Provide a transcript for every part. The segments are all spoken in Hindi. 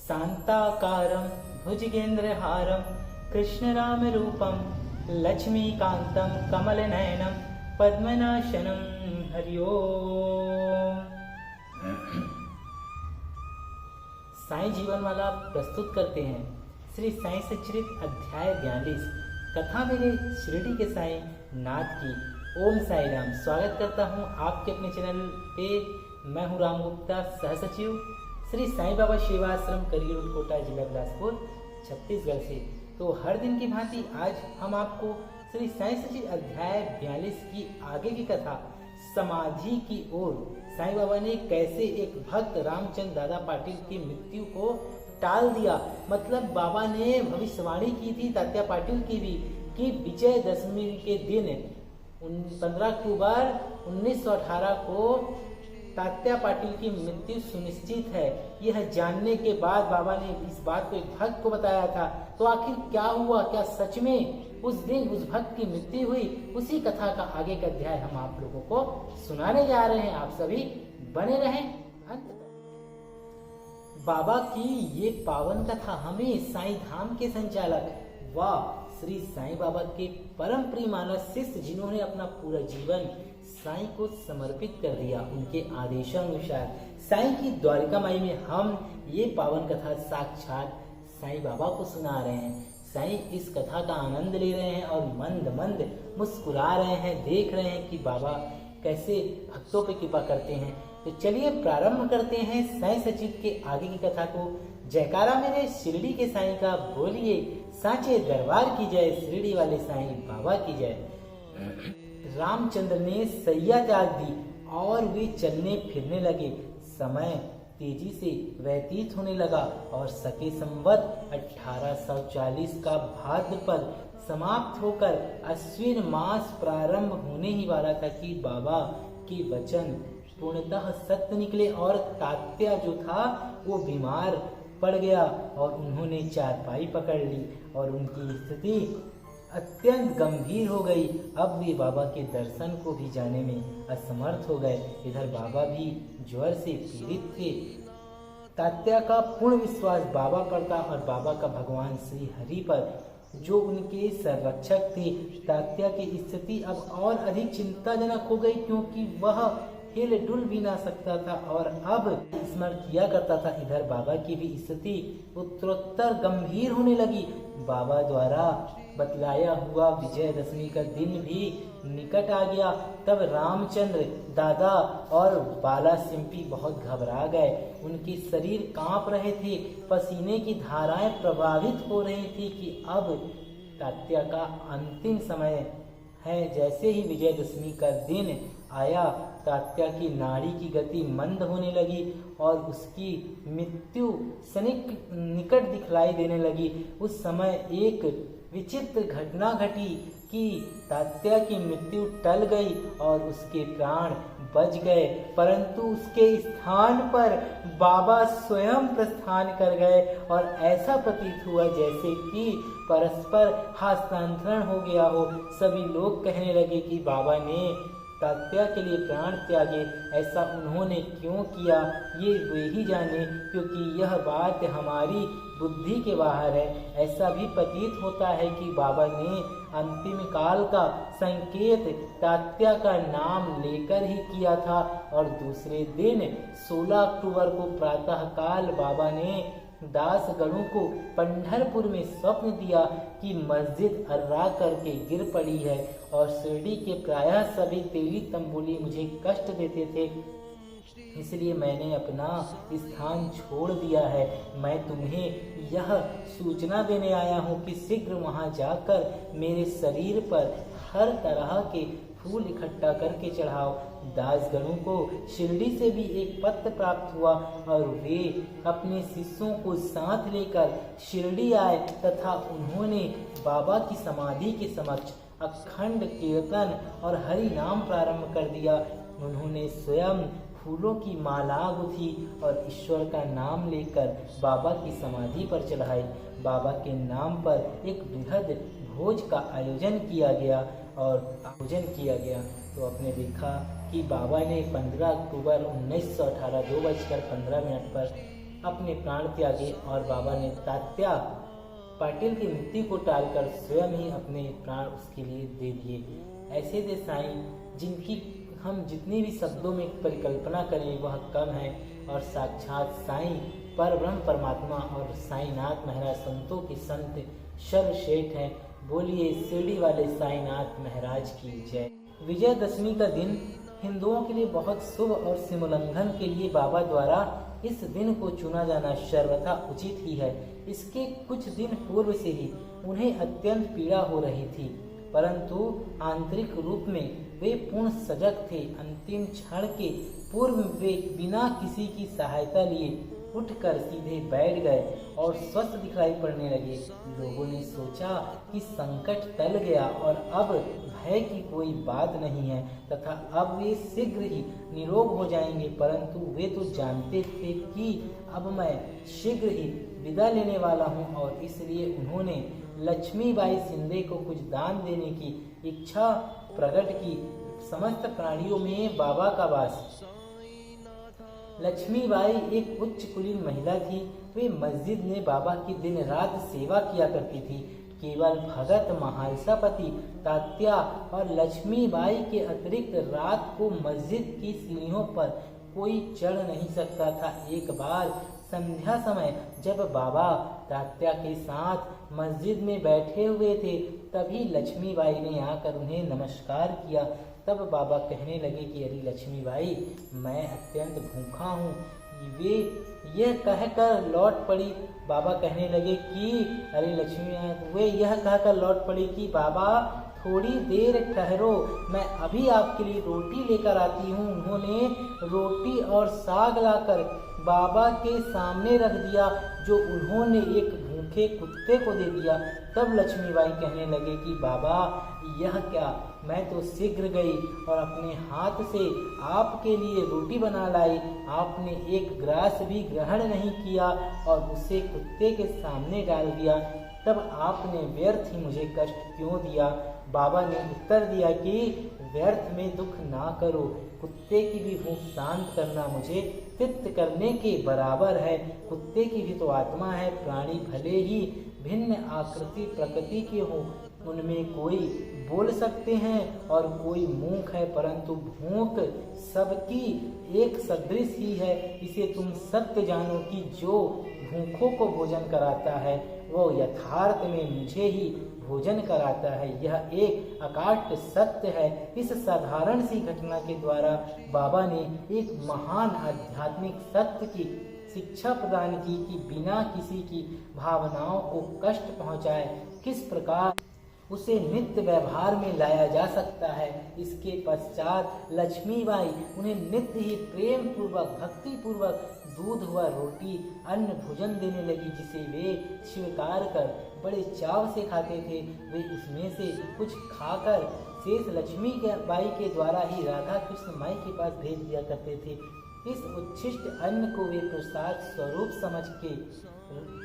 शांताकारं भुजगेन्द्रहारं कृष्णरामरूपं लक्ष्मीकान्तं कमलनयनं पद्मनाशनं हरि ओम। साईं जीवनमाला प्रस्तुत करते हैं श्री साईं सच्चरित अध्याय 42 कथा मेरे शिरडी के साईं नाथ की। ओम साई राम। स्वागत करता हूं आपके अपने चैनल पे। मैं हूं राम गुप्ता, सह सचिव श्री साईं बाबा सेवा आश्रम करगिल कोटा, जिला बिलासपुर, छत्तीसगढ़ से। तो हर दिन की भांति आज हम आपको श्री साईं सच्चरित अध्याय 42 की आगे की कथा समाधि की ओर साईं बाबा ने कैसे एक भक्त रामचंद्र दादा पाटिल की मृत्यु को टाल दिया। मतलब बाबा ने भविष्यवाणी की थी तात्या पाटिल की भी कि विजयदशमी के दिन 15 अक्टूबर 1918 को तात्या पाटिल की मृत्यु सुनिश्चित है। यह जानने के बाद बाबा ने इस बात को एक भक्त को बताया था। तो आखिर क्या हुआ? क्या सच में उस दिन उस भक्त की मृत्यु हुई? उसी कथा का आगे का अध्याय हम आप लोगों को सुनाने जा रहे हैं। आप सभी बने रहें अंत तक। बाबा की ये पावन कथा हमें साईं धाम के संचालक व श्री साईं बाबा के परम प्रिय मानस शिष्य, जिन्होंने अपना पूरा जीवन साईं को समर्पित कर दिया, उनके आदेशानुसार साईं की द्वारिका माई में हम ये पावन कथा साक्षात साईं बाबा को सुना रहे हैं। साईं इस कथा का आनंद ले रहे हैं और मंद मंद मुस्कुरा रहे हैं, देख रहे हैं कि बाबा कैसे भक्तों पे कृपा करते हैं। तो चलिए प्रारंभ करते हैं साईं सच्चित के आगे की कथा को। जयकारा मेरे शिरडी के साईं का बोलिए, सांचे दरबार की जय, शिरडी वाले साईं बाबा की जय। रामचंद्र ने सैया त्याग दी और वे चलने फिरने लगे। समय तेजी से व्यतीत होने लगा और सके संवत 1840 का भाद्रपद समाप्त होकर अश्विन मास प्रारंभ होने ही वाला था कि बाबा के वचन पूर्णतः सत्य निकले और तात्या जो था वो बीमार पड़ गया और उन्होंने चारपाई पकड़ ली और उनकी स्थिति अत्यंत गंभीर हो गई। अब वे बाबा के दर्शन को भी जाने में असमर्थ हो गए। इधर बाबा भी ज्वर से पीड़ित थे। तात्या का पूर्ण विश्वास बाबा पर था और बाबा का भगवान श्री हरि पर, जो उनके संरक्षक थे। तात्या की स्थिति अब और अधिक चिंताजनक हो गई, क्योंकि वह हिल डुल भी ना सकता था और अब स्मरण किया करता था। इधर बाबा की भी स्थिति उत्तरोत्तर गंभीर होने लगी। बाबा द्वारा बतलाया हुआ विजयदशमी का दिन भी निकट आ गया। तब रामचंद्र दादा और बाला सिंपी बहुत घबरा गए। उनके शरीर कांप रहे थे, पसीने की धाराएं प्रभावित हो रही थी कि अब तात्या का अंतिम समय है। जैसे ही विजयदशमी का दिन आया, तात्या की नाड़ी की गति मंद होने लगी और उसकी मृत्यु निकट दिखलाई देने लगी। उस समय एक विचित्र घटना घटी कि तात्या की मृत्यु टल गई और उसके प्राण बच गए, परंतु उसके स्थान पर बाबा स्वयं प्रस्थान कर गए और ऐसा प्रतीत हुआ जैसे कि परस्पर हस्तांतरण हो गया हो। सभी लोग कहने लगे कि बाबा ने तात्या के लिए प्राण त्यागे। ऐसा उन्होंने क्यों किया ये वे ही जाने, क्योंकि यह बात हमारी बुद्धि के बाहर है। ऐसा भी प्रतीत होता है कि बाबा ने अंतिम काल का संकेत तात्या का नाम लेकर ही किया था। और दूसरे दिन 16 अक्टूबर को प्रातः काल बाबा ने दासगणों को पंढरपुर में स्वप्न दिया कि मस्जिद अर्रा करके गिर पड़ी है और शिरडी के प्रायः सभी तेली तंबोली मुझे कष्ट देते थे, इसलिए मैंने अपना स्थान छोड़ दिया है। मैं तुम्हें यह सूचना देने आया हूँ कि शीघ्र वहाँ जाकर मेरे शरीर पर हर तरह के फूल इकट्ठा करके चढ़ाओ। दासगणों को शिरडी से भी एक पत्र प्राप्त हुआ और वे अपने शिष्यों को साथ लेकर शिरडी आए तथा उन्होंने बाबा की समाधि के समक्ष अखंड कीर्तन और हरि नाम प्रारंभ कर दिया। उन्होंने स्वयं फूलों की माला गुथी और ईश्वर का नाम लेकर बाबा की समाधि पर चढ़ाई। बाबा के नाम पर एक बृहद भोज का आयोजन किया गया तो आपने देखा कि बाबा ने 15 अक्टूबर 1918 2:15 पर अपने प्राण त्यागे और बाबा ने तात्या पाटिल की मृत्यु को टालकर स्वयं ही अपने प्राण उसके लिए दे दिए। ऐसे थे साईं जिनकी हम जितनी भी शब्दों में परिकल्पना करें वह कम है, और साक्षात साईं परब्रह्म परमात्मा और साईनाथ महाराज संतों के संत सर्वश्रेष्ठ हैं। बोलिए शिरडी वाले साईनाथ महाराज की जय। विजयदशमी का दिन हिंदुओं के लिए बहुत शुभ और सीमोल्लंघन के लिए बाबा द्वारा इस दिन को चुना जाना सर्वथा उचित ही है। इसके कुछ दिन पूर्व से ही उन्हें अत्यंत पीड़ा हो रही थी, परंतु आंतरिक रूप में वे पूर्ण सजग थे। अंतिम क्षण के पूर्व वे बिना किसी की सहायता लिए उठकर सीधे बैठ गए और स्वस्थ दिखाई पड़ने लगे। लोगों ने सोचा कि संकट टल गया और अब भय की कोई बात नहीं है तथा अब वे शीघ्र ही निरोग हो जाएंगे, परंतु वे तो जानते थे कि अब मैं शीघ्र ही विदा लेने वाला हूं, और इसलिए उन्होंने लक्ष्मीबाई शिंदे को कुछ दान देने की इच्छा प्रकट की। समस्त प्राणियों में बाबा का वास। लक्ष्मीबाई एक उच्च कुलीन महिला थी। वे मस्जिद में बाबा की दिन रात सेवा किया करती थी। केवल भगत महालसापति तात्या और लक्ष्मीबाई के अतिरिक्त रात को मस्जिद की सीढ़ियों पर कोई चढ़ नहीं सकता था। एक बार संध्या समय जब बाबा तात्या के साथ मस्जिद में बैठे हुए थे, तभी लक्ष्मीबाई ने आकर उन्हें नमस्कार किया। तब बाबा कहने लगे कि अरे लक्ष्मीबाई, मैं अत्यंत भूखा हूँ। वे यह कहकर लौट पड़ी। बाबा कहने लगे कि अरे लक्ष्मी, वे यह कहकर लौट पड़ी कि बाबा थोड़ी देर ठहरो, मैं अभी आपके लिए रोटी लेकर आती हूँ। उन्होंने रोटी और साग लाकर बाबा के सामने रख दिया, जो उन्होंने एक भूखे कुत्ते को दे दिया। तब लक्ष्मीबाई कहने लगे कि बाबा यह क्या, मैं तो शीघ्र गई और अपने हाथ से आपके लिए रोटी बना लाई। आपने एक ग्रास भी ग्रहण नहीं किया और उसे कुत्ते के सामने डाल दिया। तब आपने व्यर्थ ही मुझे कष्ट क्यों दिया? बाबा ने उत्तर दिया कि व्यर्थ में दुख ना करो, कुत्ते की भी भूख शांत करना मुझे तृप्त करने के बराबर है। कुत्ते की भी तो आत्मा है। प्राणी भले ही भिन्न आकृति प्रकृति के हो, उनमें कोई बोल सकते हैं और कोई मूक है, परंतु भूख सबकी एक सदृश ही है। इसे तुम सत्य जानो कि जो भूखों को भोजन कराता है वो यथार्थ में मुझे ही भोजन कराता है। यह एक अकाट्य सत्य है। इस साधारण सी घटना के द्वारा बाबा ने एक महान आध्यात्मिक सत्य की शिक्षा प्रदान की कि बिना किसी की भावनाओं को कष्ट पहुंचाए किस प्रकार उसे नित्य व्यवहार में लाया जा सकता है। इसके पश्चात लक्ष्मीबाई उन्हें नित्य ही प्रेम पूर्वक भक्ति पूर्वक दूध व रोटी अन्न भोजन देने लगी, जिसे वे स्वीकार कर बड़े चाव से खाते थे। वे उसमें से कुछ खाकर शेष लक्ष्मीबाई के द्वारा ही राधा कृष्ण माई के पास भेज दिया करते थे। इस उच्छिष्ट अन्न को वे प्रसाद स्वरूप समझ के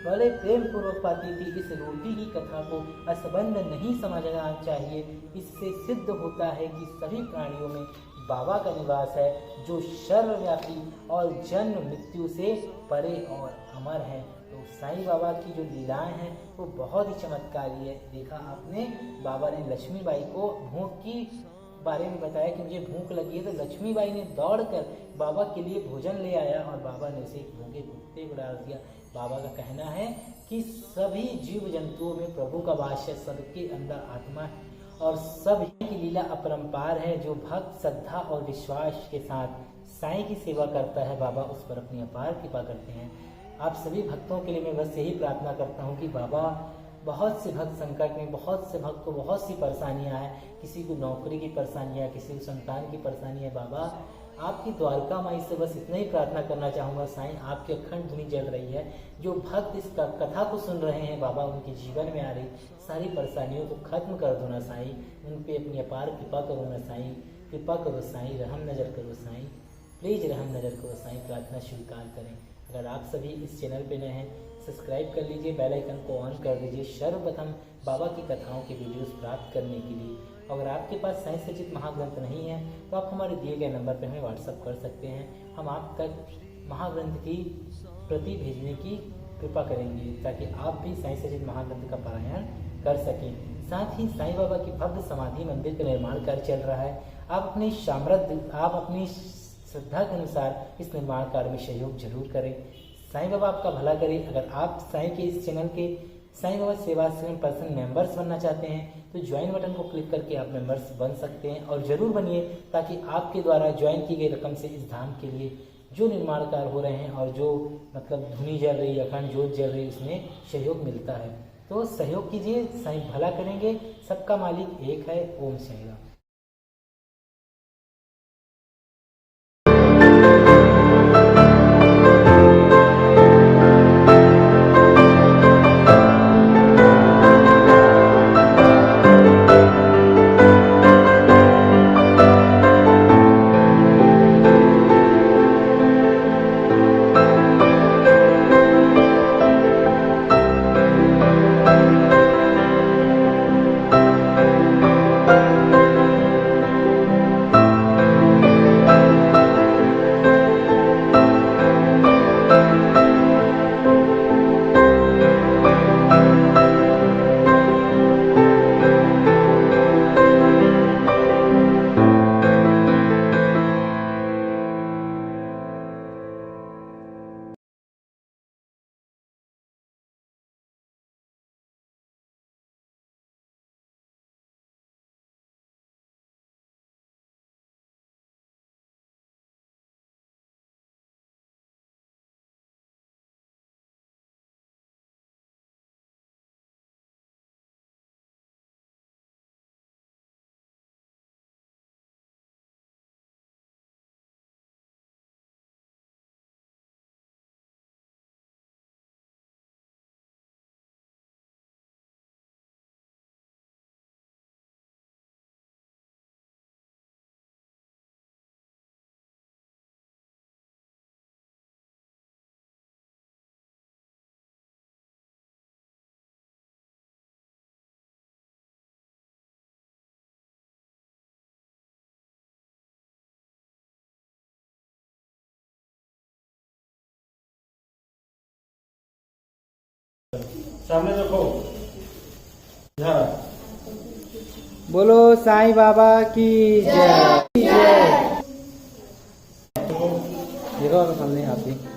बड़े प्रेम पूर्वक पाती थी। इस रोटी की कथा को असंबद्ध नहीं समझना चाहिए। इससे सिद्ध होता है कि सभी प्राणियों में बाबा का निवास है, जो सर्वव्यापी और जन्म मृत्यु से परे और अमर है। तो साईं बाबा की जो लीलाएं हैं वो बहुत ही चमत्कारी है। देखा आपने, बाबा ने लक्ष्मीबाई को भूख की बारे में बताया कि मुझे भूख लगी है, तो लक्ष्मीबाई ने दौड़कर बाबा के लिए भोजन ले आया और बाबा ने उसे भूखे कुत्ते को डाल दिया। बाबा का कहना है कि सभी जीव जंतुओं में प्रभु का वास है, सबके अंदर आत्मा है और सभी की लीला अपरंपार है। जो भक्त श्रद्धा और विश्वास के साथ साईं की सेवा करता है, बाबा उस पर अपनी अपार कृपा करते हैं। आप सभी भक्तों के लिए मैं बस यही प्रार्थना करता हूँ कि बाबा, बहुत से भक्त संकट में, बहुत से भक्त को बहुत सी परेशानियां हैं, किसी को नौकरी की परेशानी है, किसी को संतान की परेशानी है। बाबा आपकी द्वारका माई से बस इतना ही प्रार्थना करना चाहूँगा, साईं आपकी अखंड धुनी जल रही है। जो भक्त इस कथा को सुन रहे हैं बाबा, उनके जीवन में आ रही सारी परेशानियों को खत्म कर दो ना साईं, उन पे अपनी अपार कृपा करो ना साईं, कृपा करो साईं, रहम नजर करो साईं, प्लीज रहम नजर करो साईं, प्रार्थना स्वीकार करें। अगर आप सभी इस चैनल पे नए हैं, सब्सक्राइब कर लीजिए, बेल आइकन को ऑन कर दीजिए सर्वप्रथम बाबा की कथाओं के वीडियोस प्राप्त करने के लिए। अगर आपके पास साईं सचित महाग्रंथ नहीं है तो आप हमारे दिए गए नंबर पर हमें व्हाट्सअप कर सकते हैं। हम आप तक महाग्रंथ की प्रति भेजने की कृपा करेंगे ताकि आप भी साईं सचित महाग्रंथ का पारायण कर सकें। साथ ही साईं बाबा की भव्य समाधि मंदिर का निर्माण कार्य चल रहा है। आप अपनी श्रद्धा के अनुसार इस निर्माण कार्य में सहयोग जरूर करें। साईं बाबा आपका भला करें। अगर आप साईं के इस चैनल के साईं बाबा सेवाश्रम पर्सनल मेंबर्स बनना चाहते हैं तो ज्वाइन बटन को क्लिक करके आप मेंबर्स बन सकते हैं और जरूर बनिए ताकि आपके द्वारा ज्वाइन की गई रकम से इस धाम के लिए जो निर्माण कार्य हो रहे हैं और जो मतलब धुनी जल रही है, अखंड ज्योत जल रही है, उसमें सहयोग मिलता है। तो सहयोग कीजिए, साईं भला करेंगे। सबका मालिक एक है। ओम साईं राम। सामने देखो। बोलो साईं बाबा की जय। जय। देखो सामने आप भी।